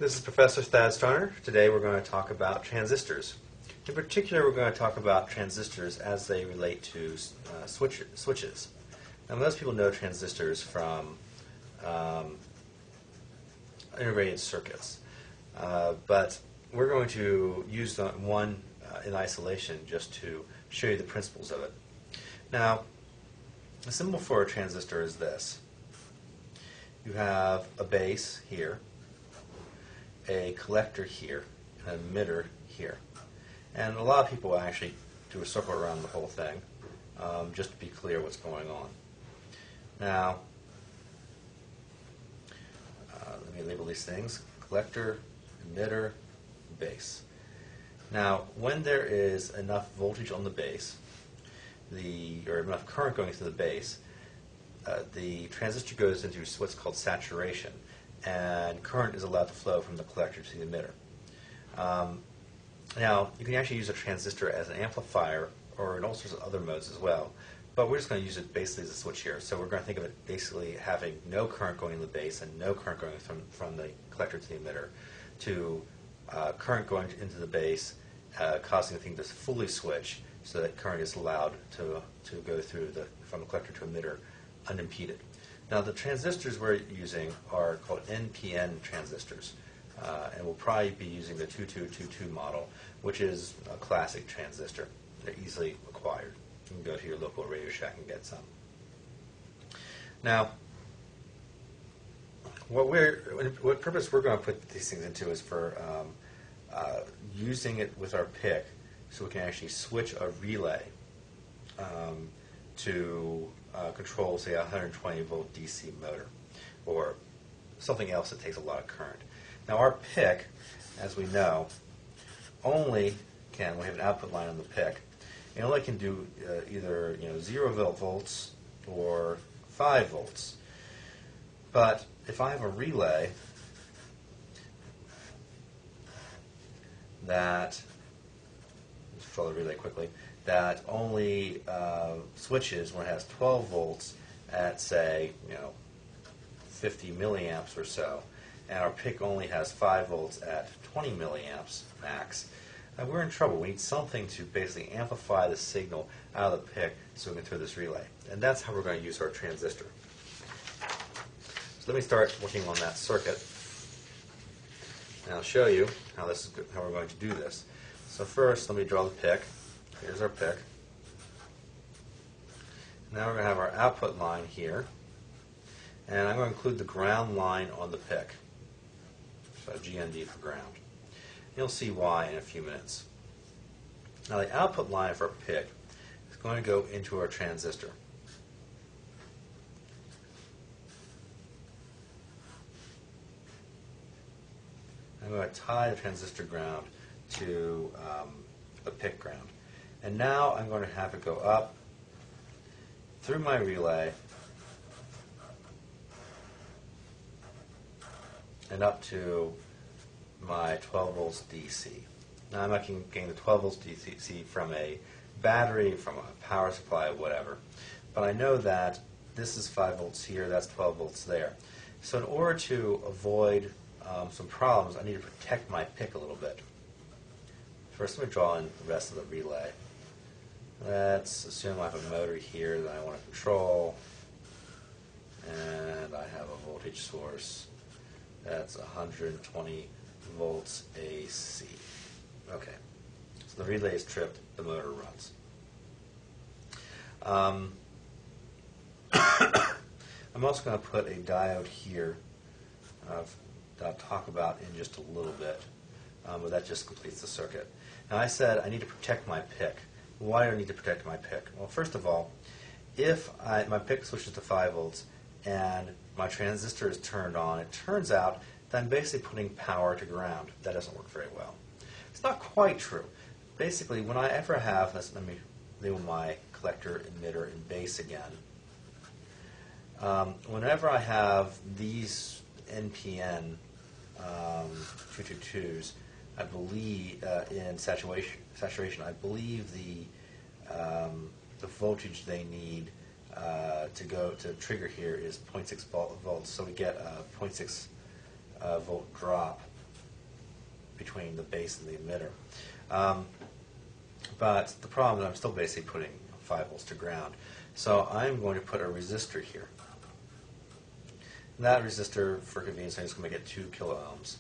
This is Professor Thad Starner. Today we're going to talk about transistors. In particular, we're going to talk about transistors as they relate to switches. Now, most people know transistors from integrated circuits, but we're going to use one in isolation just to show you the principles of it. Now, the symbol for a transistor is this. You have a base here, a collector here, and an emitter here. And a lot of people actually do a circle around the whole thing, just to be clear what's going on. Now, let me label these things: collector, emitter, base. Now, when there is enough voltage on the base, or enough current going through the base, the transistor goes into what's called saturation, and current is allowed to flow from the collector to the emitter. Now, you can actually use a transistor as an amplifier or in all sorts of other modes as well, but we're just going to use it basically as a switch here. So we're going to think of it basically having no current going to the base and no current going from the collector to the emitter, to current going into the base, causing the thing to fully switch so that current is allowed to go through from the collector to emitter unimpeded. Now, the transistors we're using are called NPN transistors, and we'll probably be using the 2222 model, which is a classic transistor. They're easily acquired. You can go to your local Radio Shack and get some. Now, what purpose we're going to put these things into is for using it with our PIC, so we can actually switch a relay to control, say, a 120 volt DC motor, or something else that takes a lot of current. Now, our PIC, as we know, we have an output line on the PIC, and only can do either 0 volts or 5 volts. But if I have a relay that, let's draw the relay quickly, that only switches when it has 12 volts at, say, 50 milliamps or so, and our PIC only has 5 volts at 20 milliamps max, we're in trouble. We need something to basically amplify the signal out of the PIC so we can throw this relay. And that's how we're going to use our transistor. So let me start working on that circuit, and I'll show you how we're going to do this. So first, let me draw the PIC. Here's our PIC. Now we're going to have our output line here, and I'm going to include the ground line on the PIC. So GND for ground. You'll see why in a few minutes. Now, the output line for our PIC is going to go into our transistor. I'm going to tie the transistor ground to the PIC ground. And now I'm going to have it go up through my relay and up to my 12 volts DC. Now, I'm not getting the 12 volts DC from a battery, from a power supply, whatever. But I know that this is 5 volts here, that's 12 volts there. So in order to avoid some problems, I need to protect my PIC a little bit. First, let me draw in the rest of the relay. Let's assume I have a motor here that I want to control, and I have a voltage source that's 120 volts AC. Okay, so the relay is tripped, the motor runs. I'm also going to put a diode here that I'll talk about in just a little bit, but that just completes the circuit. Now, I said I need to protect my PIC. Why do I need to protect my PIC? Well, first of all, if my PIC switches to 5 volts and my transistor is turned on, it turns out that I'm basically putting power to ground. That doesn't work very well. It's not quite true. Basically, when I ever have, let me label my collector, emitter, and base again. Whenever I have these NPN 222s, I believe in saturation, I believe the voltage they need to trigger here is 0.6 volts. So we get a 0.6 volt drop between the base and the emitter. But the problem is I'm still basically putting 5 volts to ground. So I'm going to put a resistor here. And that resistor, for convenience, I'm just going to make it 2 kilo ohms.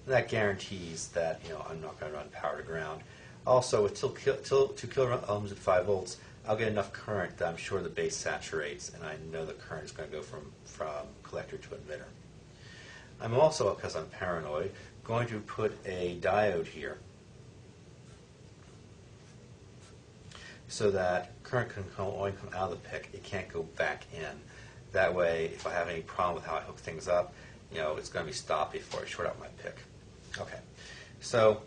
And that guarantees that I'm not going to run power to ground. Also, with 2 kilo ohms at 5 volts, I'll get enough current that I'm sure the base saturates, and I know the current is going to go from collector to emitter. I'm also, because I'm paranoid, going to put a diode here so that current can only come out of the PIC. It can't go back in. That way, if I have any problem with how I hook things up, it's going to be stopped before I short out my PIC. Okay, so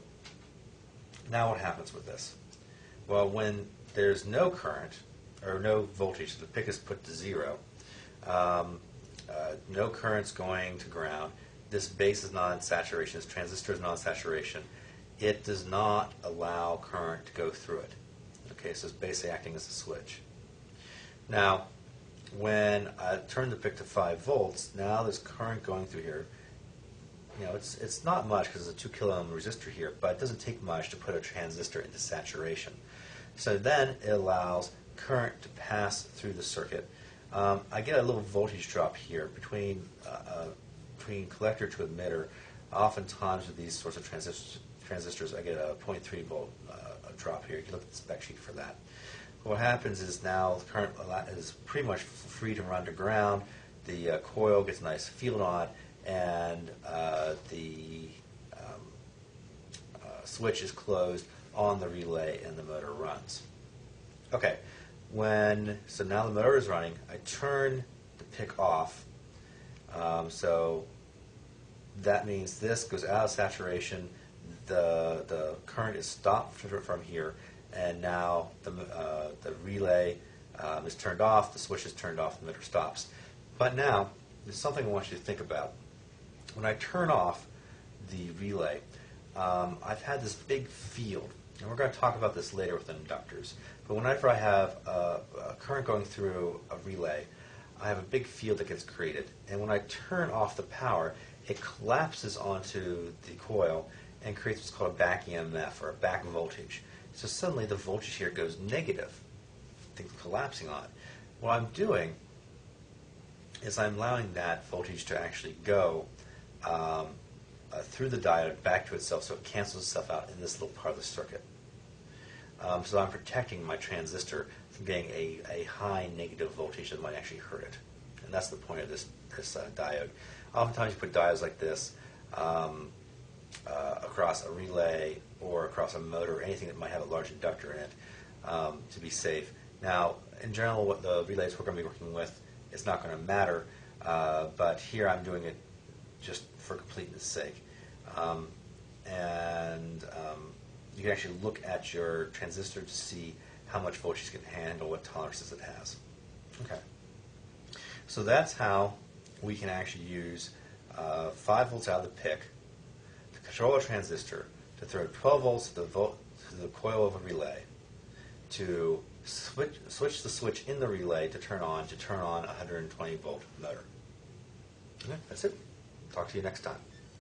now what happens with this? Well, when there's no current or no voltage, the PIC is put to 0. No current's going to ground. This base is not in saturation. This transistor is not in saturation. It does not allow current to go through it. Okay, so it's basically acting as a switch. Now, when I turn the PIC to 5 volts, now there's current going through here. It's not much because there's a 2 kilo ohm resistor here, but it doesn't take much to put a transistor into saturation. So then it allows current to pass through the circuit. I get a little voltage drop here between collector to emitter. Oftentimes with these sorts of transistors, I get a 0.3 volt drop here. You can look at the spec sheet for that. What happens is now the current is pretty much free to run to ground. The coil gets a nice field on it, and the switch is closed on the relay, and the motor runs. Okay, so now the motor is running. I turn the PIC off. So that means this goes out of saturation. The current is stopped from here, and now the relay is turned off, the switch is turned off, the motor stops. But now, there's something I want you to think about. When I turn off the relay, I've had this big field, and we're going to talk about this later with inductors, but whenever I have a current going through a relay, I have a big field that gets created. And when I turn off the power, it collapses onto the coil and creates what's called a back EMF, or a back voltage. So suddenly the voltage here goes negative, things collapsing on it. What I'm doing is I'm allowing that voltage to actually go through the diode back to itself, so it cancels itself out in this little part of the circuit. So I'm protecting my transistor from getting a high negative voltage that might actually hurt it. And that's the point of this diode. Oftentimes you put diodes like this across a relay or across a motor, or anything that might have a large inductor in it, to be safe. Now, in general, what the relays we're going to be working with, it's not going to matter, but here I'm doing it just for completeness sake. You can actually look at your transistor to see how much voltage it can handle, what tolerances it has. Okay. So that's how we can actually use 5 volts out of the PIC to control a transistor, to throw 12 volts to the coil of a relay, to switch the switch in the relay to turn on a 120 volt motor. Okay, that's it. Talk to you next time.